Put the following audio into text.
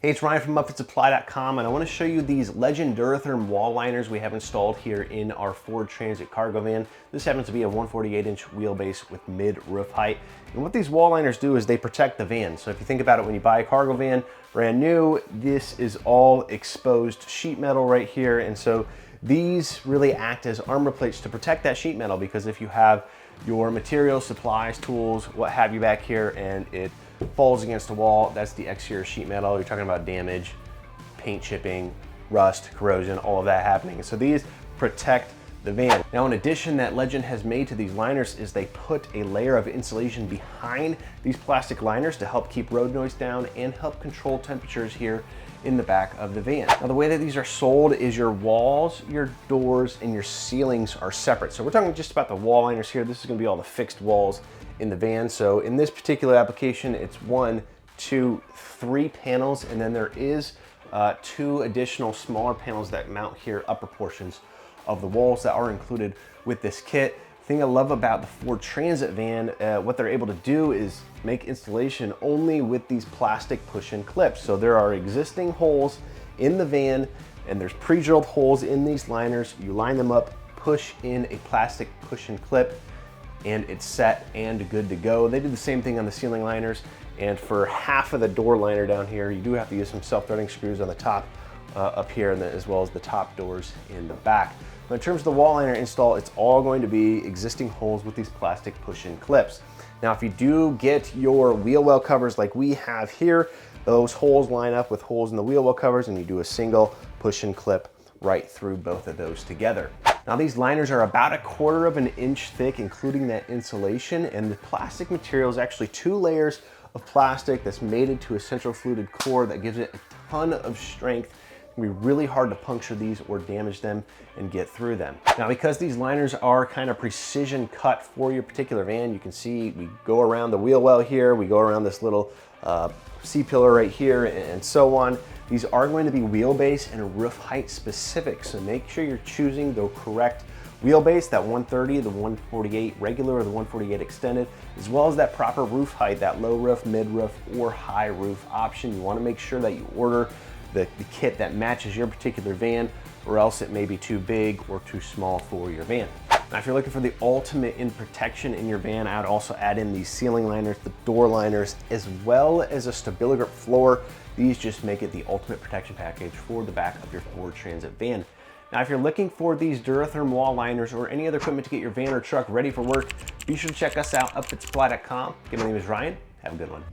Hey, it's Ryan from upfitsupply.com, and I want to show you these Legend DuraTherm Wall Liners we have installed here in our Ford Transit cargo van. This happens to be a 148-inch wheelbase with mid-roof height. And what these wall liners do is they protect the van. So if you think about it, when you buy a cargo van, brand new, this is all exposed sheet metal right here. And so these really act as armor plates to protect that sheet metal, because if you have your materials, supplies, tools, what have you back here, and it falls against a wall, that's the exterior sheet metal. You're talking about damage, paint chipping, rust, corrosion, all of that happening. So these protect the van. Now, in addition, that Legend has made to these liners is they put a layer of insulation behind these plastic liners to help keep road noise down and help control temperatures here in the back of the van. Now, the way that these are sold is your walls, your doors, and your ceilings are separate. So we're talking just about the wall liners here. This is gonna be all the fixed walls in the van. So in this particular application, it's 1, 2, 3 panels, and then there is 2 additional smaller panels that mount here, upper portions of the walls that are included with this kit. The thing I love about the Ford Transit van, what they're able to do is make installation only with these plastic push-in clips. So there are existing holes in the van, and there's pre-drilled holes in these liners. You line them up, push in a plastic push-in clip, and it's set and good to go. They did the same thing on the ceiling liners, and for half of the door liner down here, you do have to use some self-threading screws on the top up here, and as well as the top doors in the back. But in terms of the wall liner install, it's all going to be existing holes with these plastic push-in clips. Now, if you do get your wheel well covers like we have here, those holes line up with holes in the wheel well covers, and you do a single push-in clip right through both of those together. Now, these liners are about 1/4 of an inch thick, including that insulation, and the plastic material is actually 2 layers of plastic that's mated to a central fluted core that gives it a ton of strength. It's gonna be really hard to puncture these or damage them and get through them. Now, because these liners are kind of precision cut for your particular van, you can see we go around the wheel well here, we go around this little C-pillar right here, and so on. These are going to be wheelbase and roof height specific, so make sure you're choosing the correct wheelbase, that 130, the 148 regular, or the 148 extended, as well as that proper roof height, that low roof, mid roof, or high roof option. You wanna make sure that you order the kit that matches your particular van, or else it may be too big or too small for your van. Now, if you're looking for the ultimate in protection in your van, I'd also add in these ceiling liners, the door liners, as well as a stability grip floor. These just make it the ultimate protection package for the back of your Ford Transit van. Now, if you're looking for these DuraTherm wall liners or any other equipment to get your van or truck ready for work, be sure to check us out, upfitsupply.com. Again, my name is Ryan. Have a good one.